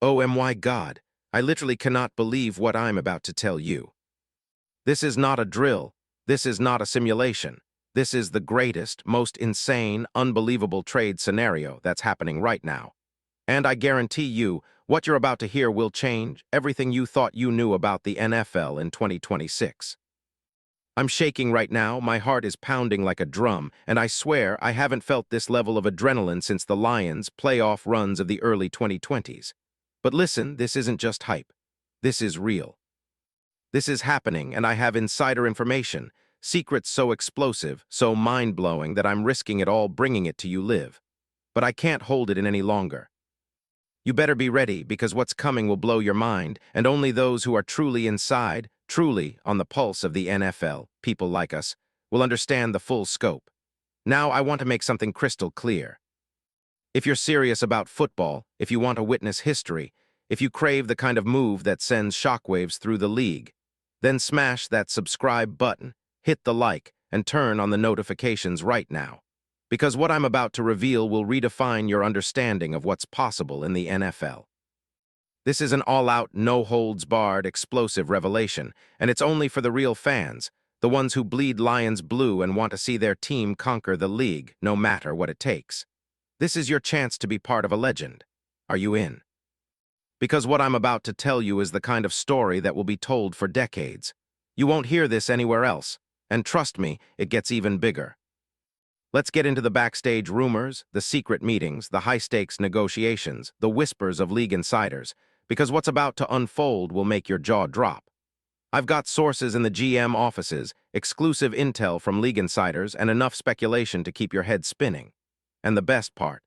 Oh my God, I literally cannot believe what I'm about to tell you. This is not a drill. This is not a simulation. This is the greatest, most insane, unbelievable trade scenario that's happening right now. And I guarantee you, what you're about to hear will change everything you thought you knew about the NFL in 2026. I'm shaking right now, my heart is pounding like a drum, and I swear I haven't felt this level of adrenaline since the Lions' playoff runs of the early 2020s. But listen, this isn't just hype. This is real. This is happening, and I have insider information, secrets so explosive, so mind-blowing that I'm risking it all bringing it to you live. But I can't hold it in any longer. You better be ready, because what's coming will blow your mind, and only those who are truly inside, truly on the pulse of the NFL, people like us, will understand the full scope. Now I want to make something crystal clear. If you're serious about football, if you want to witness history, if you crave the kind of move that sends shockwaves through the league, then smash that subscribe button, hit the like, and turn on the notifications right now. Because what I'm about to reveal will redefine your understanding of what's possible in the NFL. This is an all-out, no-holds-barred, explosive revelation, and it's only for the real fans, the ones who bleed Lions blue and want to see their team conquer the league, no matter what it takes. This is your chance to be part of a legend. Are you in? Because what I'm about to tell you is the kind of story that will be told for decades. You won't hear this anywhere else, and trust me, it gets even bigger. Let's get into the backstage rumors, the secret meetings, the high-stakes negotiations, the whispers of league insiders, because what's about to unfold will make your jaw drop. I've got sources in the GM offices, exclusive intel from league insiders, and enough speculation to keep your head spinning. And the best part,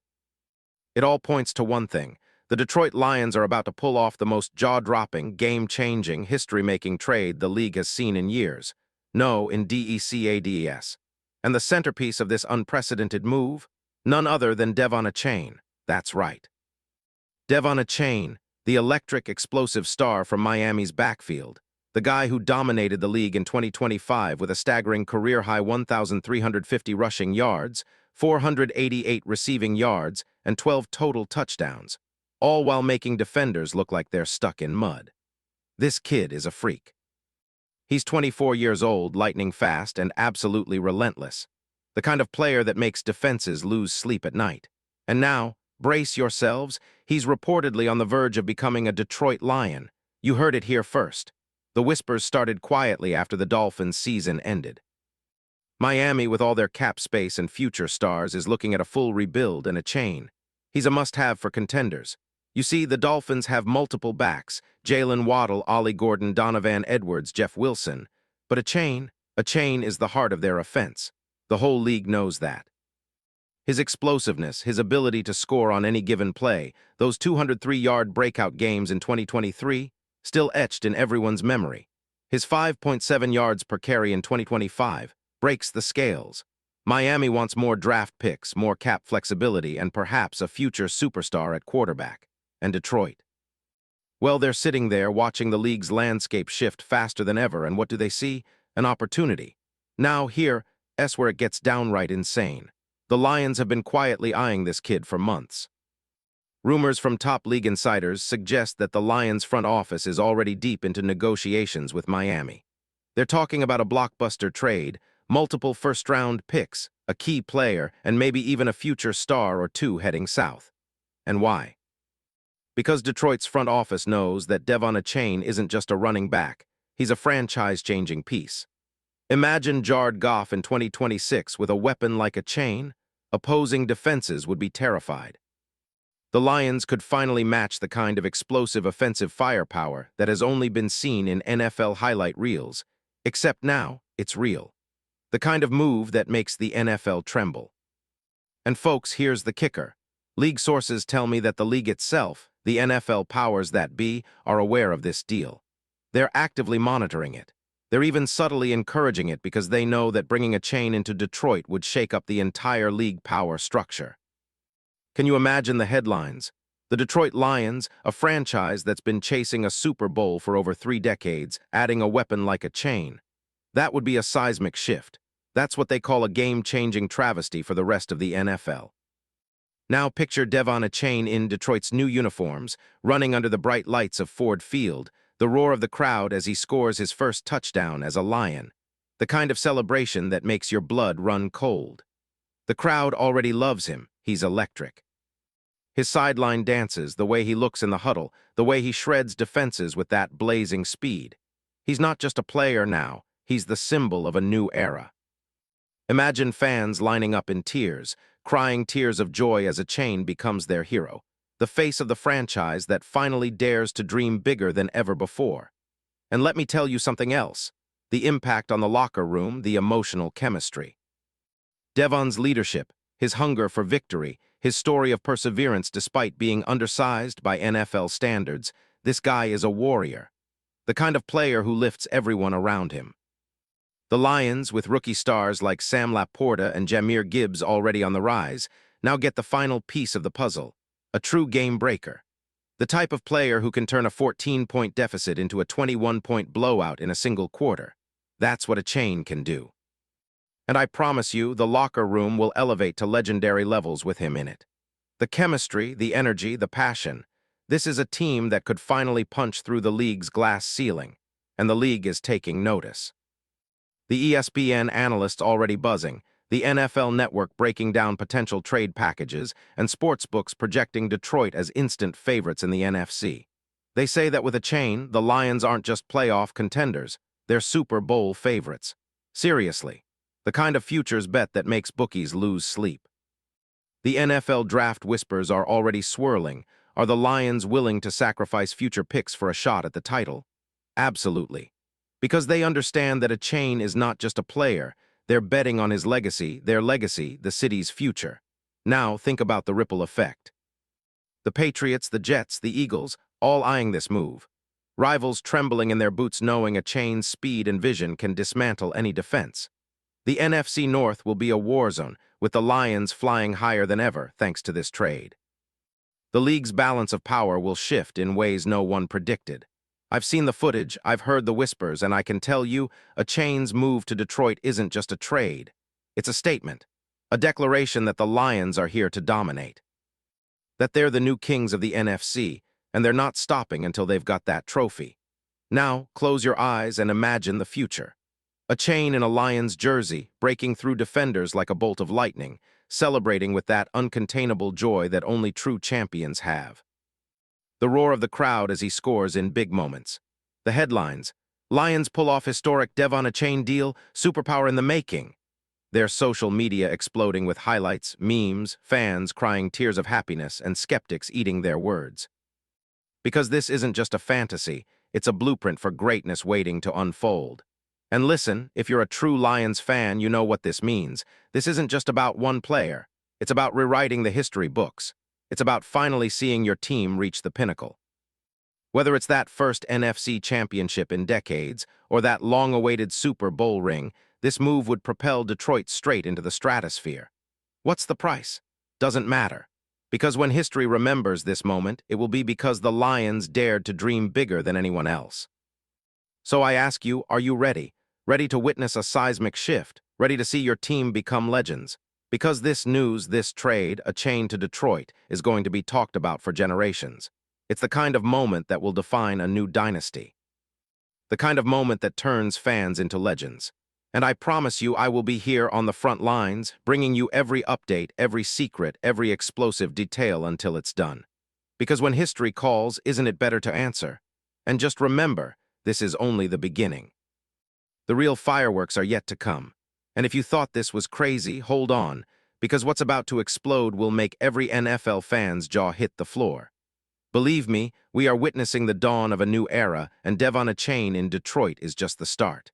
it all points to one thing. The Detroit Lions are about to pull off the most jaw-dropping, game-changing, history-making trade the league has seen in years. No, in DECADES. And the centerpiece of this unprecedented move? None other than Devon Achane. That's right. Devon Achane, the electric, explosive star from Miami's backfield. The guy who dominated the league in 2025 with a staggering career-high 1,350 rushing yards, 488 receiving yards, and 12 total touchdowns, all while making defenders look like they're stuck in mud. This kid is a freak. He's 24 years old, lightning fast, and absolutely relentless. The kind of player that makes defenses lose sleep at night. And now, brace yourselves, he's reportedly on the verge of becoming a Detroit Lion. You heard it here first. The whispers started quietly after the Dolphins' season ended. Miami, with all their cap space and future stars, is looking at a full rebuild and Achane. He's a must-have for contenders. You see, the Dolphins have multiple backs: Jalen Waddle, Ollie Gordon, Donovan Edwards, Jeff Wilson. But Achane is the heart of their offense. The whole league knows that. His explosiveness, his ability to score on any given play, those 203-yard breakout games in 2023, still etched in everyone's memory. His 5.7 yards per carry in 2025 breaks the scales. Miami wants more draft picks, more cap flexibility, and perhaps a future superstar at quarterback. And Detroit? Well, they're sitting there watching the league's landscape shift faster than ever, and what do they see? An opportunity. Now here's where it gets downright insane. The Lions have been quietly eyeing this kid for months. Rumors from top league insiders suggest that the Lions' front office is already deep into negotiations with Miami. They're talking about a blockbuster trade, multiple first-round picks, a key player, and maybe even a future star or two heading south. And why? Because Detroit's front office knows that Devon Achane isn't just a running back, he's a franchise-changing piece. Imagine Jared Goff in 2026 with a weapon like Achane. Opposing defenses would be terrified. The Lions could finally match the kind of explosive offensive firepower that has only been seen in NFL highlight reels, except now it's real. The kind of move that makes the NFL tremble. And folks, here's the kicker. League sources tell me that the league itself, the NFL powers that be, are aware of this deal. They're actively monitoring it. They're even subtly encouraging it because they know that bringing Achane into Detroit would shake up the entire league power structure. Can you imagine the headlines? The Detroit Lions, a franchise that's been chasing a Super Bowl for over 3 decades, adding a weapon like Achane. That would be a seismic shift. That's what they call a game-changing travesty for the rest of the NFL. Now picture Devon Achane in Detroit's new uniforms, running under the bright lights of Ford Field, the roar of the crowd as he scores his first touchdown as a Lion. The kind of celebration that makes your blood run cold. The crowd already loves him. He's electric. His sideline dances, the way he looks in the huddle, the way he shreds defenses with that blazing speed. He's not just a player now, he's the symbol of a new era. Imagine fans lining up in tears, crying tears of joy as Achane becomes their hero, the face of the franchise that finally dares to dream bigger than ever before. And let me tell you something else, the impact on the locker room, the emotional chemistry. Devon's leadership, his hunger for victory, his story of perseverance despite being undersized by NFL standards, this guy is a warrior, the kind of player who lifts everyone around him. The Lions, with rookie stars like Sam Laporta and Jahmyr Gibbs already on the rise, now get the final piece of the puzzle, a true game breaker. The type of player who can turn a 14-point deficit into a 21-point blowout in a single quarter. That's what Achane can do. And I promise you, the locker room will elevate to legendary levels with him in it. The chemistry, the energy, the passion. This is a team that could finally punch through the league's glass ceiling, and the league is taking notice. The ESPN analysts already buzzing, the NFL network breaking down potential trade packages, and sportsbooks projecting Detroit as instant favorites in the NFC. They say that with Achane, the Lions aren't just playoff contenders, they're Super Bowl favorites. Seriously, the kind of futures bet that makes bookies lose sleep. The NFL draft whispers are already swirling. Are the Lions willing to sacrifice future picks for a shot at the title? Absolutely. Because they understand that Achane is not just a player, they're betting on his legacy, their legacy, the city's future. Now think about the ripple effect. The Patriots, the Jets, the Eagles, all eyeing this move. Rivals trembling in their boots knowing Achane's speed and vision can dismantle any defense. The NFC North will be a war zone, with the Lions flying higher than ever thanks to this trade. The league's balance of power will shift in ways no one predicted. I've seen the footage, I've heard the whispers, and I can tell you, Achane's move to Detroit isn't just a trade. It's a statement, a declaration that the Lions are here to dominate. That they're the new kings of the NFC, and they're not stopping until they've got that trophy. Now, close your eyes and imagine the future. Achane in a Lions jersey, breaking through defenders like a bolt of lightning, celebrating with that uncontainable joy that only true champions have. The roar of the crowd as he scores in big moments. The headlines, Lions pull off historic Devon Achane deal, superpower in the making. Their social media exploding with highlights, memes, fans crying tears of happiness, and skeptics eating their words. Because this isn't just a fantasy, it's a blueprint for greatness waiting to unfold. And listen, if you're a true Lions fan, you know what this means. This isn't just about one player. It's about rewriting the history books. It's about finally seeing your team reach the pinnacle. Whether it's that first NFC championship in decades or that long-awaited Super Bowl ring, this move would propel Detroit straight into the stratosphere. What's the price? Doesn't matter. Because when history remembers this moment, it will be because the Lions dared to dream bigger than anyone else. So I ask you, are you ready? Ready to witness a seismic shift? Ready to see your team become legends? Because this news, this trade, Achane to Detroit, is going to be talked about for generations. It's the kind of moment that will define a new dynasty. The kind of moment that turns fans into legends. And I promise you I will be here on the front lines, bringing you every update, every secret, every explosive detail until it's done. Because when history calls, isn't it better to answer? And just remember, this is only the beginning. The real fireworks are yet to come. And if you thought this was crazy, hold on, because what's about to explode will make every NFL fan's jaw hit the floor. Believe me, we are witnessing the dawn of a new era, and Devon Achane in Detroit is just the start.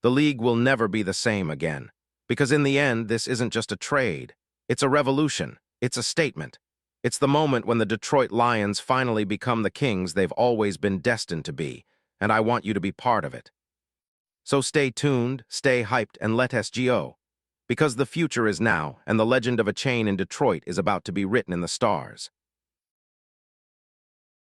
The league will never be the same again, because in the end, this isn't just a trade. It's a revolution. It's a statement. It's the moment when the Detroit Lions finally become the kings they've always been destined to be, and I want you to be part of it. So stay tuned, stay hyped, and let us go. Because the future is now, and the legend of Achane in Detroit is about to be written in the stars.